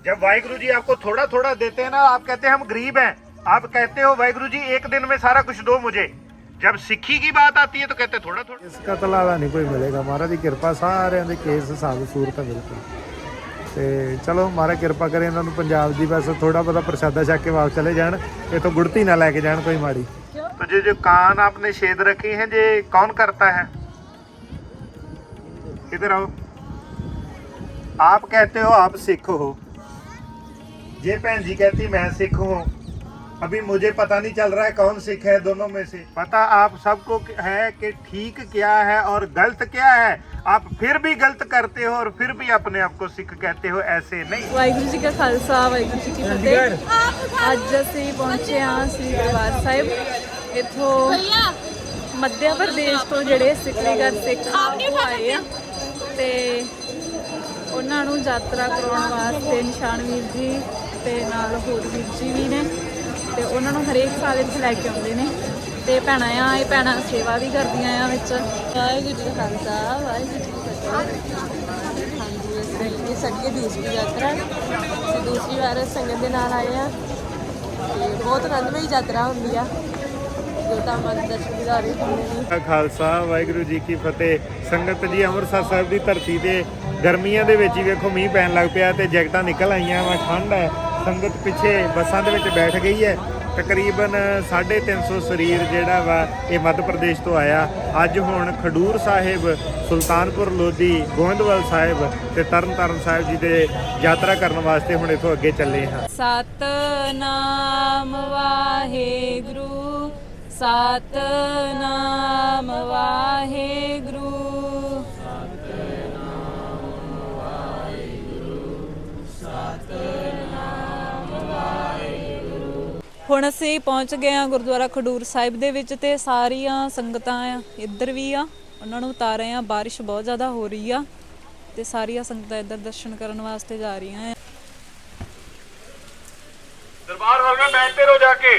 जब वाहिगुरु जी आपको थोड़ा थोड़ा देते हैं ना, आप कहते हैं हम गरीब हैं, आप कहते हो वाहिगुरु जी एक दिन में सारा कुछ दो मुझे। जब सिक्खी की बात आती है तो कहते थोड़ा थोड़ा। इसका तलावा नहीं कोई मिलेगा, महाराज की कृपा सारे दे केस हिसाब सूरत है बिल्कुल। तो चलो महाराज कृपा करे इन्होंने पंजाब की बस थोड़ा बहुता प्रसादा छक के वापस चले जान, इतों गुड़ती ना लैके जान कोई माड़ी। तो जो कान आपने छेद रखे हैं जे कौन करता है? इधर आओ। आप कहते हो आप सिख हो, ये बहन जी कहती मैं सिख हूँ। अभी मुझे पता नहीं चल रहा है कौन सिख है दोनों में से। पता आप सबको है कि ठीक क्या है और गलत क्या है। आप फिर भी गलत करते हो और फिर भी अपने आप को सिख कहते हो, ऐसे नहीं। वाहिगुरू जी का खालसा वाहिगुरू जी की फतेह। ਅੱਜ ਅਸੀਂ ਪਹੁੰਚੇ ਹਾਂ ਸ੍ਰੀ ਦਰਬਾਰ ਸਾਹਿਬ। ਇੱਥੋਂ ਮੱਧ ਪ੍ਰਦੇਸ਼ ਤੋਂ ਜਿਹੜੇ ਸਿੱਖੀਗਰ ਸਿੱਖ ਉਹ ਆਏ ਆ ਤੇ ਉਹਨਾਂ ਨੂੰ ਯਾਤਰਾ ਕਰਾਉਣ ਵਾਸਤੇ ਨਿਸ਼ਾਨ ਵੀਰ ਜੀ ਤੇ ਨਾਲ ਹੋਰ ਵੀਰ ਜੀ ਵੀ ਨੇ ਤੇ ਉਹਨਾਂ ਨੂੰ ਹਰੇਕ ਸਾਲ ਇੱਥੇ ਲੈ ਕੇ ਆਉਂਦੇ ਨੇ ਤੇ ਭੈਣਾਂ ਆ, ਇਹ ਭੈਣਾਂ ਸੇਵਾ ਵੀ ਕਰਦੀਆਂ ਆ ਵਿੱਚ। ਵਾਹਿਗੁਰੂ ਜੀ ਕਾ ਖਾਲਸਾ ਵਾਹਿਗੁਰੂ ਜੀ ਕੀ ਫਤਿਹ। ਹਾਂਜੀ, ਇਹ ਸਾਡੀ ਦੂਸਰੀ ਯਾਤਰਾ, ਅਸੀਂ ਦੂਸਰੀ ਵਾਰ ਸੰਗਤ ਦੇ ਨਾਲ ਆਏ ਆ ਤੇ ਬਹੁਤ ਆਨੰਦਮਈ ਯਾਤਰਾ ਹੁੰਦੀ ਆ ਜੋ ਤਾਂ ਮਨ ਦਰਸ਼ਨ ਦਿਦਾਰੇ ਹੁੰਦੇ ਨੇ। ਖਾਲਸਾ ਵਾਹਿਗੁਰੂ ਜੀ ਕੀ ਫਤਿਹ। ਸੰਗਤ ਜੀ ਅੰਮ੍ਰਿਤਸਰ ਸਾਹਿਬ ਦੀ ਧਰਤੀ ਤੇ ਗਰਮੀਆਂ ਦੇ ਵਿੱਚ ਹੀ ਵੇਖੋ ਮੀਂਹ ਪੈਣ ਲੱਗ ਪਿਆ ਤੇ ਜੈਕਟਾਂ ਨਿਕਲ ਆਈਆਂ ਵਾ, ਠੰਡ ਹੈ। ਸੰਗਤ ਪਿੱਛੇ ਬੱਸਾਂ ਦੇ ਵਿੱਚ ਬੈਠ ਗਈ ਹੈ। ਤਕਰੀਬਨ 350 ਸਰੀਰ ਜਿਹੜਾ ਵਾ ਇਹ ਮੱਧ ਪ੍ਰਦੇਸ਼ ਤੋਂ ਆਇਆ। ਅੱਜ ਹੁਣ ਖਡੂਰ ਸਾਹਿਬ, ਸੁਲਤਾਨਪੁਰ ਲੋਧੀ, ਗੋਇੰਦਵਾਲ ਸਾਹਿਬ ਤੇ ਤਰਨਤਾਰਨ ਸਾਹਿਬ ਜੀ ਦੇ ਯਾਤਰਾ ਕਰਨ ਵਾਸਤੇ ਹੁਣ ਇੱਥੋਂ ਅੱਗੇ ਚੱਲੇ ਹਾਂ। ਸਤਨਾਮ ਵਾਹਿਗੁਰੂ ਸਤਨਾਮ ਵਾਹਿਗੁਰੂ ਹੁਣ ਅਸੀਂ ਪਹੁੰਚ ਗਏ ਹਾਂ ਗੁਰਦੁਆਰਾ ਖਡੂਰ ਸਾਹਿਬ ਦੇ ਵਿੱਚ ਤੇ ਸਾਰੀਆਂ ਸੰਗਤਾਂ ਆ ਇੱਧਰ ਵੀ ਆ, ਉਹਨਾਂ ਨੂੰ ਉਤਾਰ ਰਹੇ ਆ। ਬਾਰਿਸ਼ ਬਹੁਤ ਜ਼ਿਆਦਾ ਹੋ ਰਹੀ ਆ ਤੇ ਸਾਰੀਆਂ ਸੰਗਤਾਂ ਇੱਧਰ ਦਰਸ਼ਨ ਕਰਨ ਵਾਸਤੇ ਜਾ ਰਹੀਆਂ ਆ। दरबार हॉल में बैठते रहो जाके।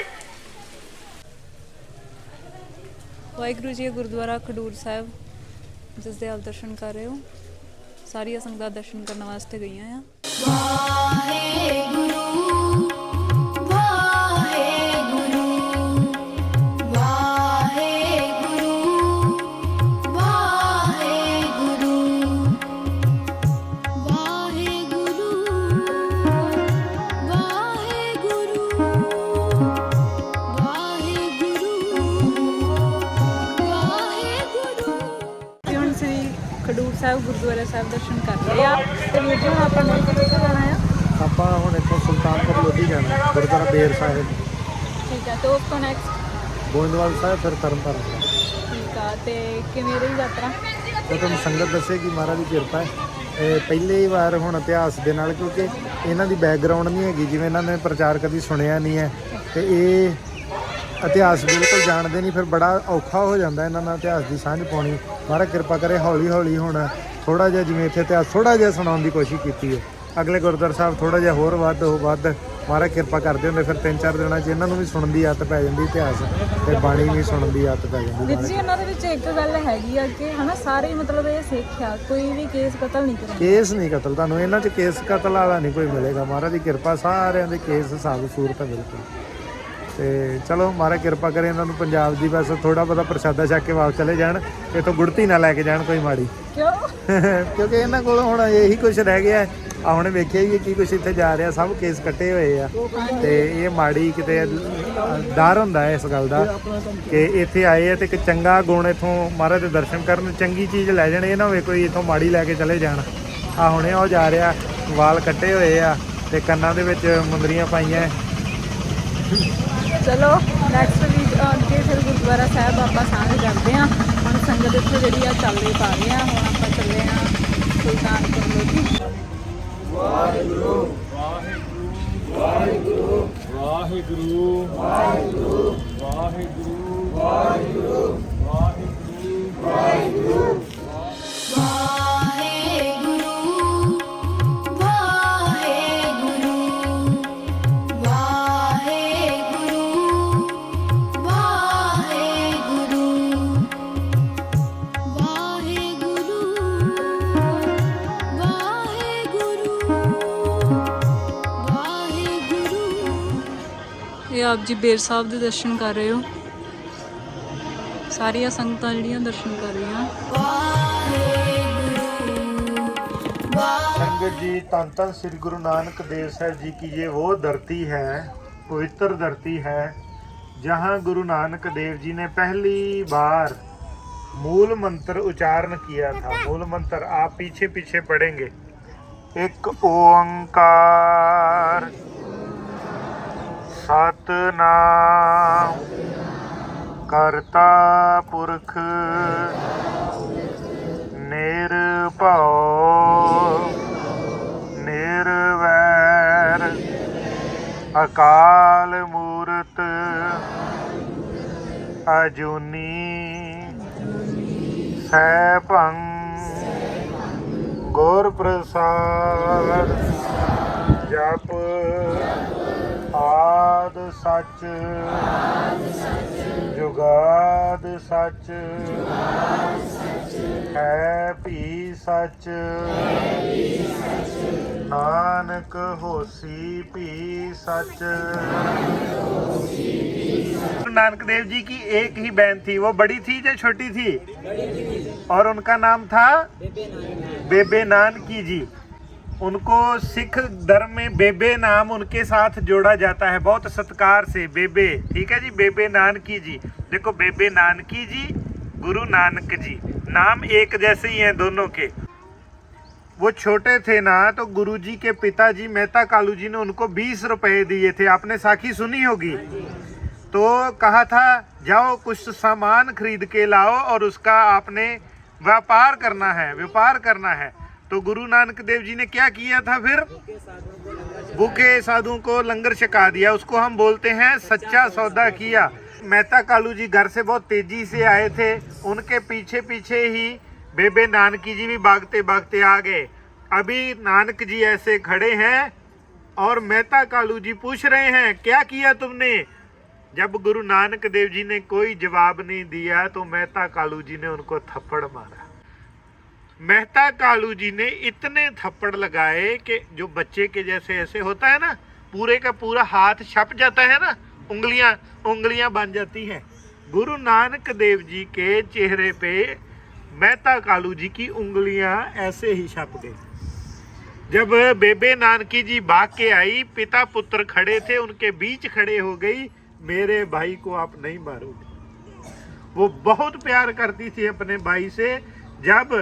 ਵਾਹਿਗੁਰੂ ਜੀ ਗੁਰਦੁਆਰਾ ਖਡੂਰ ਸਾਹਿਬ ਜਿਸ ਦੇ ਆਪ ਦਰਸ਼ਨ ਕਰ ਰਹੇ ਹੋ, ਸਾਰੀਆਂ ਸੰਗਤਾਂ ਦਰਸ਼ਨ ਕਰਨ ਵਾਸਤੇ ਗਈਆਂ ਆ। ਵਾਹਿਗੁਰੂ ਖਡੂਰ ਸਾਹਿਬ ਗੁਰਦੁਆਰਾ ਸਾਹਿਬ ਦਰਸ਼ਨ ਕਰ ਲਏ ਆ ਤੇ ਵੀਰ ਜੀ ਹੁਣ ਆਪਾਂ ਨੂੰ ਕਿੱਥੇ ਜਾਣਾ ਆ? ਆਪਾਂ ਹੁਣ ਇੱਥੋਂ ਸੁਲਤਾਨਪੁਰ ਲੋਧੀ ਜਾਣਾ, ਗੁਰਦੁਆਰਾ ਬੇਰ ਸਾਹਿਬ। ਠੀਕ ਆ, ਤੇ ਉਸ ਤੋਂ ਨੈਕਸਟ ਗੋਇੰਦਵਾਲ ਸਾਹਿਬ, ਫਿਰ ਤਰਨਤਾਰਨ ਸਾਹਿਬ। ਠੀਕ ਆ, ਤੇ ਕਿਵੇਂ ਰਹੀ ਯਾਤਰਾ? ਉਹ ਤੁਹਾਨੂੰ ਸੰਗਤ ਦੱਸੇਗੀ, ਮਹਾਰਾਜ ਦੀ ਕਿਰਪਾ ਹੈ। ਇਹ ਪਹਿਲੀ ਵਾਰ ਹੁਣ ਇਤਿਹਾਸ ਦੇ ਨਾਲ, ਕਿਉਂਕਿ ਇਹਨਾਂ ਦੀ ਬੈਕਗਰਾਉਂਡ ਨਹੀਂ ਹੈਗੀ, ਜਿਵੇਂ ਇਹਨਾਂ ਨੇ ਪ੍ਰਚਾਰ ਕਦੀ ਸੁਣਿਆ ਨਹੀਂ ਹੈ ਤੇ ਇਹ ਇਤਿਹਾਸ ਬਿਲਕੁਲ ਜਾਣਦੇ ਨਹੀਂ, ਫਿਰ ਬੜਾ ਔਖਾ ਹੋ ਜਾਂਦਾ ਇਹਨਾਂ ਨਾਲ ਇਤਿਹਾਸ ਦੀ ਸਾਂਝ ਪਾਉਣੀ। ਮਹਾਰਾਜ ਕਿਰਪਾ ਕਰੇ ਹੌਲੀ ਹੌਲੀ ਹੁਣ ਥੋੜ੍ਹਾ ਜਿਹਾ ਜਿਵੇਂ ਇੱਥੇ ਇਤਿਹਾਸ ਥੋੜ੍ਹਾ ਜਿਹਾ ਸੁਣਾਉਣ ਦੀ ਕੋਸ਼ਿਸ਼ ਕੀਤੀ ਹੈ। ਅਗਲੇ ਗੁਰਦੁਆਰਾ ਸਾਹਿਬ ਥੋੜ੍ਹਾ ਜਿਹਾ ਹੋਰ ਵੱਧ ਮਹਾਰਾਜ ਕਿਰਪਾ ਕਰਦੇ ਹੁੰਦੇ, ਫਿਰ 3-4 ਦਿਨਾਂ 'ਚ ਇਹਨਾਂ ਨੂੰ ਵੀ ਸੁਣਨ ਦੀ ਆਦਤ ਪੈ ਜਾਂਦੀ ਇਤਿਹਾਸ ਤੇ ਬਾਣੀ ਵੀ ਸੁਣਨ ਦੀ ਆਦਤ ਪੈ ਜਾਂਦੀ। ਵੀਰ ਜੀ ਇਹਨਾਂ ਦੇ ਵਿੱਚ ਇੱਕ ਗੱਲ ਹੈਗੀ ਆ ਕਿ ਹਨਾ ਸਾਰੇ ਮਤਲਬ ਇਹ ਸਿੱਖਿਆ ਕੋਈ ਵੀ ਕੇਸ ਕਤਲ ਨਹੀਂ ਕਰਦਾ। ਕੇਸ ਨਹੀਂ ਕਤਲ, ਤੁਹਾਨੂੰ ਇਹਨਾਂ 'ਚ ਕੇਸ ਕਤਲ ਵਾਲਾ ਨਹੀਂ ਕੋਈ ਮਿਲੇਗਾ। ਮਹਾਰਾਜ ਦੀ ਕਿਰਪਾ ਸਾਰਿਆਂ ਦੇ ਕੇਸ ਹਿਸਾਬ ਸੂਰਤ ਹੈ ਬਿਲਕੁਲ। ਤੇ ਚਲੋ ਮਹਾਰਾਜ ਕਿਰਪਾ ਕਰੇ ਇਹਨਾਂ ਨੂੰ ਪੰਜਾਬ ਦੀ ਬਸ ਥੋੜਾ ਬਹੁਤਾ ਪ੍ਰਸਾਦਾ ਛਕ ਕੇ ਵਾਪਸ ਚਲੇ ਜਾਣ, ਇੱਥੋਂ ਗੁੜਤੀ ਨਾ ਲੈ ਕੇ ਜਾਣ ਕੋਈ ਮਾੜੀ। ਕਿਉਂ? ਕਿਉਂਕਿ ਇਹਨਾਂ ਕੋਲ ਹੁਣ ਇਹੀ ਕੁਛ ਰਹਿ ਗਿਆ। ਆ ਹੁਣ ਵੇਖਿਆ ਹੀ ਕੀ ਕੁਛ ਇੱਥੇ ਜਾ ਰਿਹਾ, ਸਭ ਕੇਸ ਕੱਟੇ ਹੋਏ ਆ ਤੇ ਇਹ ਮਾੜੀ ਕਿਤੇ ਡਰ ਹੁੰਦਾ ਹੈ ਇਸ ਗੱਲ ਦਾ ਕਿ ਇੱਥੇ ਆਏ ਆ ਤੇ ਇੱਕ ਚੰਗਾ ਗੁਣ ਇੱਥੋਂ ਮਹਾਰਾਜ ਦੇ ਦਰਸ਼ਨ ਕਰਨ, ਚੰਗੀ ਚੀਜ਼ ਲੈ ਜਾਣ, ਇਹ ਨਾ ਹੋਵੇ ਕੋਈ ਇੱਥੋਂ ਮਾੜੀ ਲੈ ਕੇ ਚਲੇ ਜਾਣ। ਆ ਹੁਣੇ ਉਹ ਜਾ ਰਿਹਾ, ਵਾਲ ਕੱਟੇ ਹੋਏ ਆ ਤੇ ਕੰਨਾਂ ਦੇ ਵਿੱਚ ਮੁੰਦਰੀਆਂ ਪਾਈਆਂ। ਚਲੋ ਨੈਕਸਟ ਵੀਕ ਅੱਗੇ ਫਿਰ ਗੁਰਦੁਆਰਾ ਸਾਹਿਬ ਆਪਾਂ ਸਾਂਝ ਕਰਦੇ ਹਾਂ। ਹੁਣ ਸੰਗਤ ਇੱਥੇ ਜਿਹੜੀ ਆ ਚੱਲਦੇ ਪਾ ਰਹੇ ਆ। ਹੁਣ ਆਪਾਂ ਚੱਲੇ ਹਾਂ ਸੁਲਤਾਨਪੁਰ ਲੋਧੀ। ਵਾਹਿਗੁਰੂ ਵਾਹਿਗੁਰੂ ਵਾਹਿਗੁਰੂ ਵਾਹਿਗੁਰੂ ਵਾਹਿਗੁਰੂ ਵਾਹਿਗੁਰੂ ਵਾਹਿਗੁਰੂ ਵਾਹਿਗੁਰੂ ਵਾਹਿਗੁਰੂ। ਇਹ ਆਪ ਜੀ ਬੇਰ ਸਾਹਿਬ ਦੇ ਦਰਸ਼ਨ ਕਰ ਰਹੇ ਹੋ। ਸਾਰੀਆਂ ਸੰਗਤਾਂ ਜਿਹੜੀਆਂ ਦਰਸ਼ਨ ਕਰ ਰਹੀਆਂ। संगत जी, धन धन श्री गुरु नानक देव साहब जी की ये वो धरती है, पवित्र धरती है, जहाँ गुरु नानक देव जी ने पहली बार मूल मंत्र उच्चारण किया था। मूल मंत्र आप पीछे पीछे पढ़ेंगे। एक ओंकार सतनाम करता पुरख निरभउ निर्वैर अकाल मूरत अजूनी सैभं गुर प्रसाद जप आद सच जुगाद सच है भी सच नानक होसी भी सच। नानक देव जी की एक ही बहन थी। वो बड़ी थी या छोटी थी? और उनका नाम था बेबे नानकी जी। उनको सिख धर्म में बेबे नाम उनके साथ जोड़ा जाता है, बहुत सत्कार से बेबे। ठीक है जी, बेबे नानकी जी। देखो, बेबे नानकी जी, गुरु नानक जी, नाम एक जैसे ही हैं दोनों के। वो छोटे थे ना, तो गुरुजी के पिताजी मेहता कालू जी ने उनको 20 रुपए दिए थे। आपने साखी सुनी होगी। तो कहा था जाओ कुछ सामान खरीद के लाओ और उसका आपने व्यापार करना है, व्यापार करना है। तो गुरु नानक देव जी ने क्या किया था फिर? भूखे साधुओं को लंगर छका दिया। उसको हम बोलते हैं सच्चा सौदा किया। मेहता कालू जी घर से बहुत तेजी से आए थे। उनके पीछे पीछे ही बेबे नानकी जी भी भागते भागते आ गए। अभी नानक जी ऐसे खड़े हैं और मेहता कालू जी पूछ रहे हैं क्या किया तुमने। जब गुरु नानक देव जी ने कोई जवाब नहीं दिया तो मेहता कालू जी ने उनको थप्पड़ मारा। मेहता कालू जी ने इतने थप्पड़ लगाए कि जो बच्चे के जैसे ऐसे होता है ना, पूरे का पूरा हाथ छप जाता है ना, उंगलियां बन जाती हैं। गुरु नानक देव जी के चेहरे पे मेहता कालू जी की उंगलियां ऐसे ही छप गई। जब बेबे नानकी जी भाग के आई, पिता पुत्र खड़े थे, उनके बीच खड़े हो गई, मेरे भाई को आप नहीं मारोगे। वो बहुत प्यार करती थी अपने भाई से। जब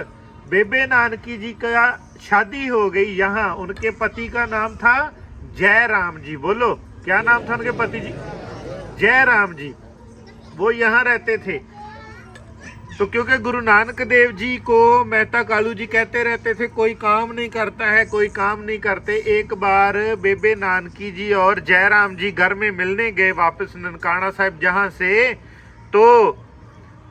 बेबे नानकी जी का शादी हो गई यहाँ, उनके पति का नाम था जयराम जी। बोलो, क्या नाम था उनके पति जी? जयराम जी। वो यहाँ रहते थे। तो क्योंकि गुरु नानक देव जी को मेहता कालू जी कहते रहते थे कोई काम नहीं करता है, कोई काम नहीं करते। एक बार बेबे नानकी जी और जयराम जी घर में मिलने गए वापस ननकाना साहिब जहाँ से। तो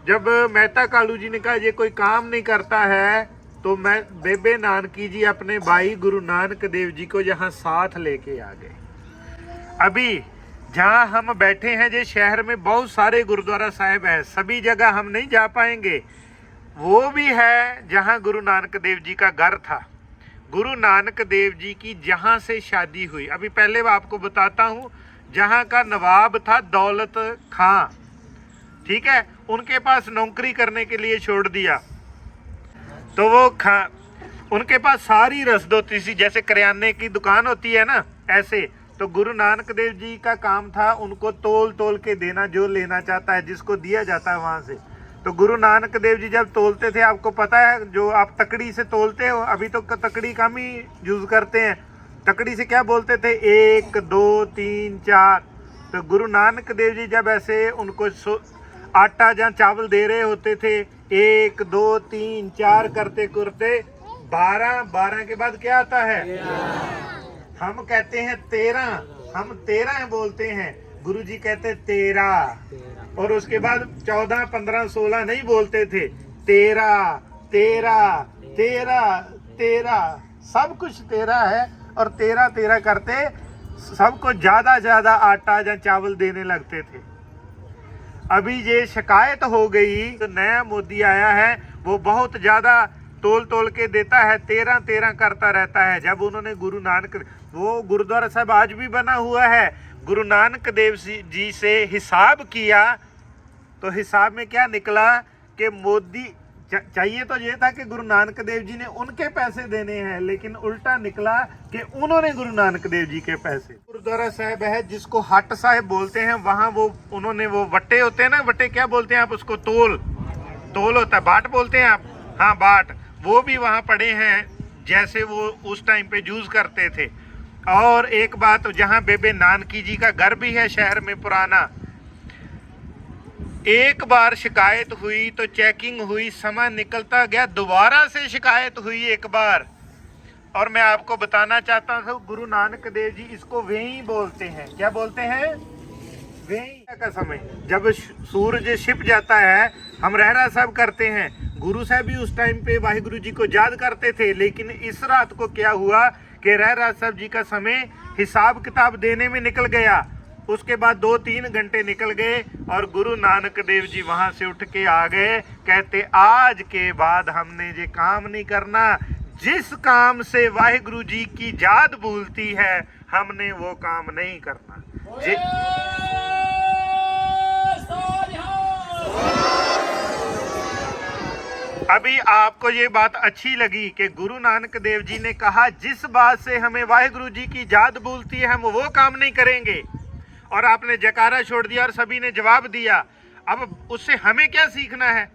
जब मेहता कालू जी ने कहा ये कोई काम नहीं करता है, तो मैं बेबे नानकी जी अपने भाई गुरु नानक देव जी को यहाँ साथ लेके आ गए। अभी जहाँ हम बैठे हैं, ये शहर में बहुत सारे गुरुद्वारा साहिब है, सभी जगह हम नहीं जा पाएंगे। वो भी है जहाँ गुरु नानक देव जी का घर था। गुरु नानक देव जी की जहाँ से शादी हुई, अभी पहले मैं आपको बताता हूँ, जहाँ का नवाब था दौलत खां, ठीक है, उनके पास नौकरी करने के लिए छोड़ दिया। तो वो उनके पास सारी रसद होती थी, जैसे करियाने की दुकान होती है ना, ऐसे। तो गुरु नानक देव जी का काम था उनको तोल तोल के देना, जो लेना चाहता है, जिसको दिया जाता है वहाँ से। तो गुरु नानक देव जी जब तोलते थे, आपको पता है जो आप तकड़ी से तोलते हो, अभी तो तकड़ी कम ही यूज़ करते हैं। तकड़ी से क्या बोलते थे? 1 2 3 4। तो गुरु नानक देव जी जब ऐसे उनको आटा या चावल दे रहे होते थे, 1 2 3 4 करते करते 12 के बाद क्या आता है? हम कहते हैं 13, हम 13 बोलते हैं, गुरु जी कहते 13। और उसके बाद 14 15 16 नहीं बोलते थे, 13 13 13 13, सब कुछ 13 है। और 13 13 करते सबको ज्यादा आटा या चावल देने लगते थे। अभी ये शिकायत हो गई, तो नया मोदी आया है, वो बहुत ज्यादा तोल तोल के देता है, 13 करता रहता है। जब उन्होंने गुरु नानक, वो गुरुद्वारा साहब आज भी बना हुआ है, गुरु नानक देव जी से हिसाब किया तो हिसाब में क्या निकला कि मोदी चाहिए तो ये था कि गुरु नानक देव जी ने उनके पैसे देने हैं, लेकिन उल्टा निकला कि उन्होंने गुरु नानक देव जी के पैसे। गुरुद्वारा साहब है जिसको हट साहब बोलते हैं, वहां वो उन्होंने वो वट्टे होते हैं ना, वट्टे क्या बोलते हैं आप उसको, तोल होता है, बाट बोलते हैं आप, हाँ बाट, वो भी वहां पड़े हैं जैसे वो उस टाइम पे यूज करते थे। और एक बात, जहां बेबे नानकी जी का घर भी है शहर में पुराना, एक बार शिकायत हुई तो चेकिंग हुई, समय निकलता गया, दोबारा से शिकायत हुई एक बार। और मैं आपको बताना चाहता हूँ, गुरु नानक देव जी इसको वेई बोलते हैं। क्या बोलते हैं? वेई का समय, जब सूरज छिप जाता है, हम रहरा साहब करते हैं, गुरु साहब भी उस टाइम पे वाहिगुरु जी को याद करते थे। लेकिन इस रात को क्या हुआ कि रहरा साहब जी का समय हिसाब किताब देने में निकल गया। उसके बाद 2-3 घंटे निकल गए और गुरु नानक देव जी वहां से उठ के आ गए, कहते आज के बाद हमने ये काम नहीं करना, जिस काम से वाहिगुरु जी की याद भूलती है हमने वो काम नहीं करना। अभी आपको ये बात अच्छी लगी कि गुरु नानक देव जी ने कहा जिस बात से हमें वाहिगुरु जी की याद भूलती है हम वो काम नहीं करेंगे, और आपने जयकारा छोड़ दिया और सभी ने जवाब दिया। अब उससे हमें क्या सीखना है?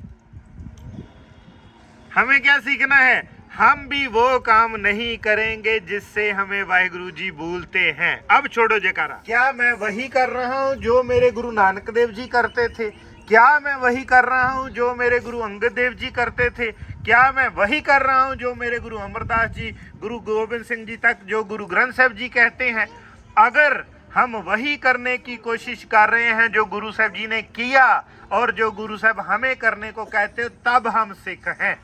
हमें क्या सीखना है? हम भी वो काम नहीं करेंगे जिससे हमें वाहिगुरु जी भूलते हैं। अब छोड़ो जयकारा। क्या मैं वही कर रहा हूं जो मेरे गुरु नानक देव जी करते थे? क्या मैं वही कर रहा हूं जो मेरे गुरु अंगद देव जी करते थे? क्या मैं वही कर रहा हूं जो मेरे गुरु अमरदास जी, गुरु गोविंद सिंह जी तक, जो गुरु ग्रंथ साहब जी कहते हैं? अगर हम वही करने की कोशिश कर रहे हैं जो गुरु साहब जी ने किया और जो गुरु साहब हमें करने को कहते हो, तब हम सिख हैं।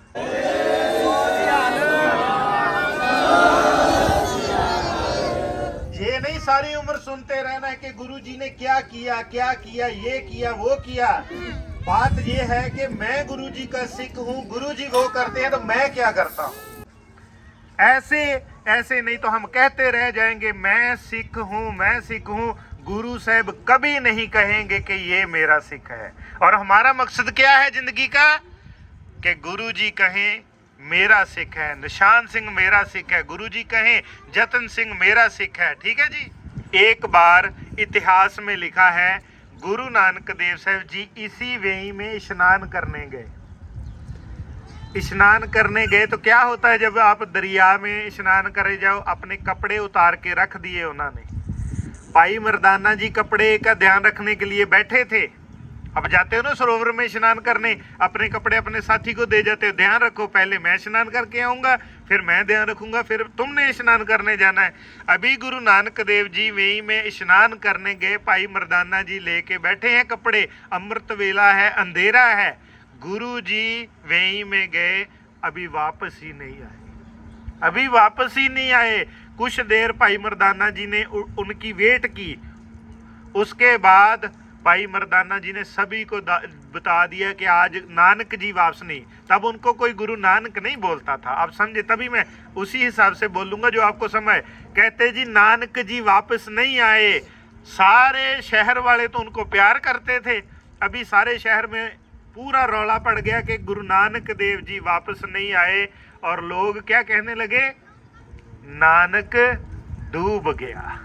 ये नहीं सारी उम्र सुनते रहना है कि गुरु जी ने क्या किया, ये किया, वो किया। बात ये है कि मैं गुरु जी का सिख हूँ, गुरु जी वो करते हैं तो मैं क्या करता हूँ। ऐसे नहीं तो हम कहते रह जाएंगे मैं सिख हूँ। गुरु साहब कभी नहीं कहेंगे कि ये मेरा सिख है। और हमारा मकसद क्या है जिंदगी का? कि गुरु जी कहें मेरा सिख है, निशान सिंह मेरा सिख है, गुरु जी कहें जतन सिंह मेरा सिख है। ठीक है जी। एक बार इतिहास में लिखा है, गुरु नानक देव साहब जी इसी वेई में स्नान करने गए। तो क्या होता है जब आप दरिया में स्नान करे जाओ, अपने कपड़े उतार के रख दिए उन्होंने। भाई मर्दाना जी कपड़े का ध्यान रखने के लिए बैठे थे। अब जाते हो ना सरोवर में स्नान करने, अपने कपड़े अपने साथी को दे जाते हो, ध्यान रखो, पहले मैं स्नान करके आऊंगा, फिर मैं ध्यान रखूंगा, फिर तुमने स्नान करने जाना है। अभी गुरु नानक देव जी वेई में स्नान करने गए, भाई मर्दाना जी लेके बैठे हैं कपड़े, अमृत वेला है, अंधेरा है। गुरु जी वेई में गए, अभी वापस ही नहीं आए। कुछ देर भाई मर्दाना जी ने उनकी वेट की। उसके बाद भाई मर्दाना जी ने सभी को बता दिया कि आज नानक जी वापस नहीं। तब उनको कोई गुरु नानक नहीं बोलता था, आप समझे, तभी मैं उसी हिसाब से बोलूंगा जो आपको समझ। कहते जी नानक जी वापस नहीं आए। सारे शहर वाले तो उनको प्यार करते थे, अभी सारे शहर में पूरा रौला पड़ गया कि गुरु नानक देव जी वापस नहीं आए। और लोग क्या कहने लगे? नानक डूब गया।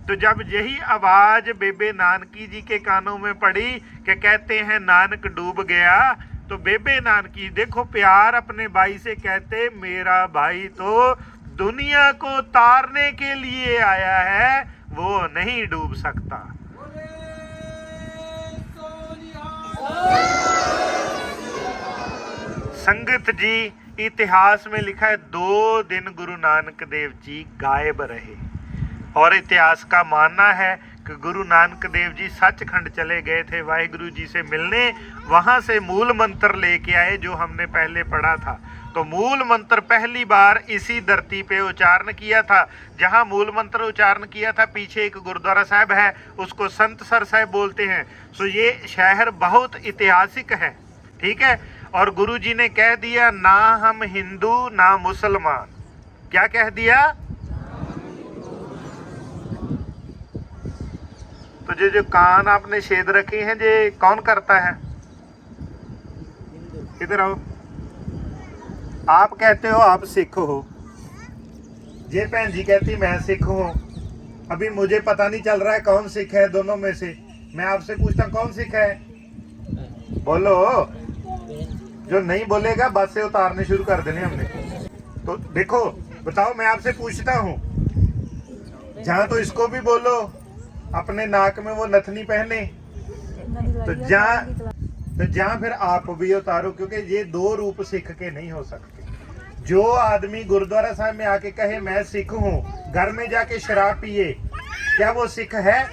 तो जब यही आवाज बेबे नानकी जी के कानों में पड़ी कि कहते हैं नानक डूब गया, तो बेबे नानकी देखो प्यार अपने भाई से कहते, मेरा भाई तो दुनिया को तारने के लिए आया है, वो नहीं डूब सकता। संगत जी, इतिहास में लिखा है 2 दिन गुरु नानक देव जी गायब रहे। और इतिहास का मानना है कि गुरु नानक देव जी सचखंड चले गए थे वाहिगुरु जी से मिलने, वहां से मूल मंत्र लेके आए जो हमने पहले पढ़ा था। तो मूल मंत्र पहली बार इसी धरती पे उच्चारण किया था। जहां मूल मंत्र उच्चारण किया था पीछे एक गुरुद्वारा साहब है, उसको संत सर साहब बोलते हैं। सो ये शहर बहुत ऐतिहासिक है। ठीक है। और गुरुजी ने कह दिया ना हम हिंदू ना मुसलमान। क्या कह दिया? तो जो कान आपने छेद रखे हैं ये कौन करता है? इधर आओ। आप कहते हो आप सिख हो, ये भैन जी कहती मैं सिख हूं। अभी मुझे पता नहीं चल रहा है कौन सिख है दोनों में से। मैं आपसे पूछता हूं कौन सिख है? बोलो। जो नहीं बोलेगा बस से उतारने शुरू कर देने हमने। तो देखो बताओ, मैं आपसे पूछता हूं, जहां तो इसको भी बोलो अपने नाक में वो नथनी पहने, तो जहां फिर आप भी उतारो, क्योंकि ये दो रूप सिख के नहीं हो सकते। जो आदमी गुरुद्वारा साहब में आके कहे मैं सिख हूं, घर में जाके शराब पिए, क्या वो सिख है?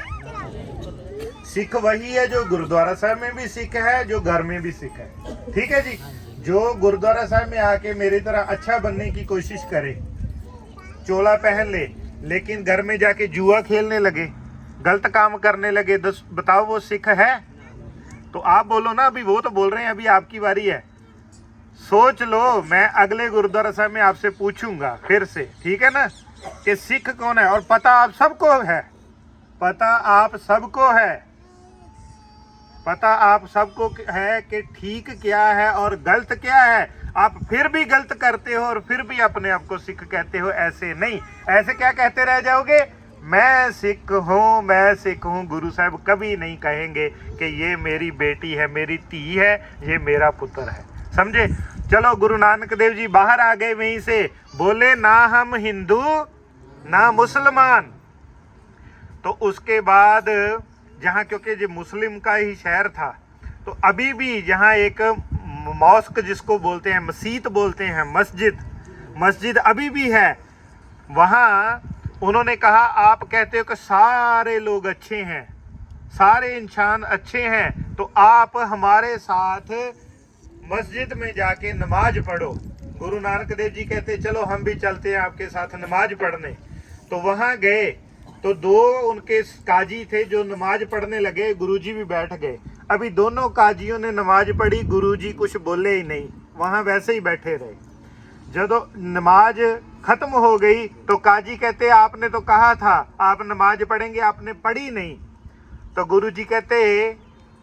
सिख वही है जो गुरुद्वारा साहब में भी सिख है, जो घर में भी सिख है। ठीक है जी। जो गुरुद्वारा साहब में आके मेरी तरह अच्छा बनने की कोशिश करे, चोला पहन ले, लेकिन घर में जाके जुआ खेलने लगे, गलत काम करने लगे, बताओ वो सिख है? तो आप बोलो ना, अभी वो तो बोल रहे हैं, अभी आपकी बारी है। सोच लो, मैं अगले गुरुद्वारा साहब में आपसे पूछूंगा फिर से, ठीक है ना, कि सिख कौन है। और पता आप सबको है, पता आप सबको है, पता आप सबको है कि ठीक क्या है और गलत क्या है। आप फिर भी गलत करते हो और फिर भी अपने आप को सिख कहते हो। ऐसे नहीं, ऐसे क्या कहते रह जाओगे? मैं सिख हूँ, मैं सिख हूँ। गुरु साहब कभी नहीं कहेंगे कि ये मेरी बेटी है, मेरी धी है, ये मेरा पुत्र है। समझे? चलो, गुरु नानक देव जी बाहर आ गए वहीं से, बोले ना हम हिंदू ना मुसलमान। तो उसके बाद जहाँ, क्योंकि ये मुस्लिम का ही शहर था, तो अभी भी जहाँ एक मॉस्क जिसको बोलते हैं, मस्जिद बोलते हैं, मस्जिद अभी भी है। वहाँ उन्होंने कहा आप कहते हो कि सारे लोग अच्छे हैं, सारे इंसान अच्छे हैं, तो आप हमारे साथ मस्जिद में जाके नमाज पढ़ो। गुरु नानक देव जी कहते चलो हम भी चलते हैं आपके साथ नमाज पढ़ने। तो वहाँ गए तो दो उनके काजी थे जो नमाज पढ़ने लगे, गुरुजी भी बैठ गए। अभी दोनों काजियों ने नमाज पढ़ी, गुरुजी कुछ बोले ही नहीं, वहाँ वैसे ही बैठे रहे। जब नमाज खत्म हो गई तो काजी कहते आपने तो कहा था आप नमाज पढ़ेंगे, आपने पढ़ी नहीं। तो गुरुजी कहते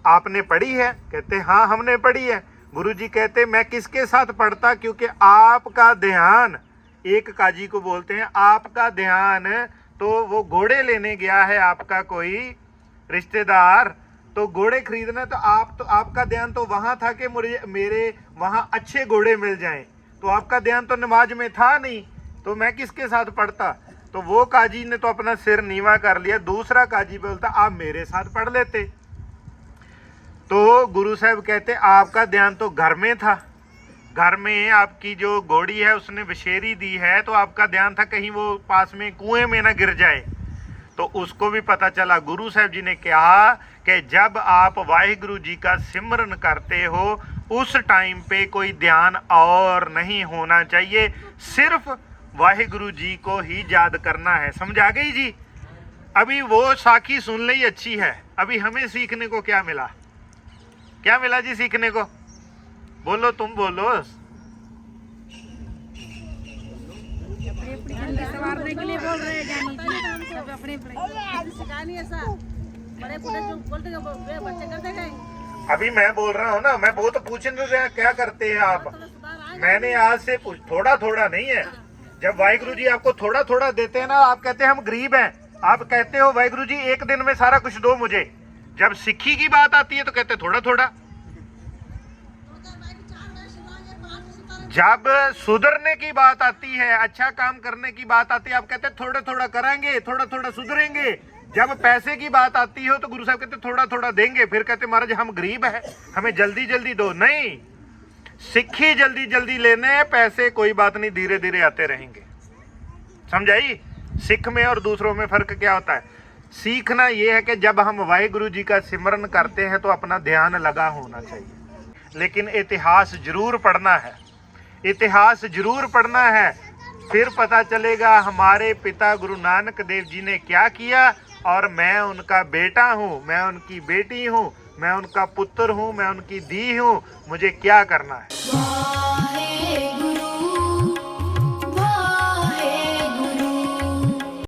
आपने पढ़ी है? कहते हाँ हमने पढ़ी है। गुरुजी कहते मैं किसके साथ पढ़ता, क्योंकि आपका ध्यान, एक काजी को बोलते हैं, आपका ध्यान तो वो घोड़े लेने गया है, आपका कोई रिश्तेदार, तो घोड़े खरीदना, तो आपका ध्यान तो वहां था कि मेरे वहां अच्छे घोड़े मिल जाएं, तो आपका ध्यान तो नमाज में था नहीं, तो मैं किसके साथ पढ़ता? तो वो काजी ने तो अपना सिर नीवा कर लिया। दूसरा काजी बोलता आप मेरे साथ पढ़ लेते। तो गुरु साहब कहते आपका ध्यान तो घर में था, घर में आपकी जो घोड़ी है उसने बशेरी दी है, तो आपका ध्यान था कहीं वो पास में कुएं में ना गिर जाए। तो उसको भी पता चला। गुरु साहब जी ने कहा कि जब आप वाहिगुरु जी का सिमरन करते हो उस टाइम पे कोई ध्यान और नहीं होना चाहिए, सिर्फ वाहिगुरु जी को ही याद करना है। समझ आ गई जी? अभी वो साखी सुन ली अच्छी है, अभी हमें सीखने को क्या मिला? क्या मिला जी सीखने को? बोलो, तुम बोलो। सवारने के लिए बोल रहे हैं ज्ञानी जी, सब अपने सिखानी है सर। बड़े बूढ़े जो बोलते हैं बच्चे करते हैं। अभी मैं बोल रहा हूँ ना, मैं वो तो पूछ रहे हैं क्या करते हैं आप। मैंने आज से थोड़ा थोड़ा नहीं है। जब वाहिगुरु जी आपको थोड़ा थोड़ा देते हैं ना, आप कहते हैं हम गरीब हैं, आप कहते हो वाहिगुरु जी एक दिन में सारा कुछ दो मुझे। जब सिक्खी की बात आती है तो कहते थोड़ा थोड़ा। जब सुधरने की बात आती है, अच्छा काम करने की बात आती है, आप कहते थोड़ा थोड़ा करेंगे, थोड़ा थोड़ा सुधरेंगे। जब पैसे की बात आती हो तो गुरु साहब कहते थोड़ा थोड़ा देंगे, फिर कहते महाराज हम गरीब हैं, हमें जल्दी जल्दी दो। नहीं, सिक्खी जल्दी जल्दी लेने, पैसे कोई बात नहीं, धीरे धीरे आते रहेंगे। समझाई? सिख में और दूसरों में फर्क क्या होता है? सीखना यह है कि जब हम वाहिगुरु जी का सिमरन करते हैं तो अपना ध्यान लगा होना चाहिए, लेकिन इतिहास जरूर पढ़ना है, इतिहास जरूर पढ़ना है। फिर पता चलेगा हमारे पिता गुरु नानक देव जी ने क्या किया और मैं उनका बेटा हूँ, मैं उनकी बेटी हूँ, मैं उनका पुत्र हूँ, मैं उनकी दी हूँ, मुझे क्या करना है।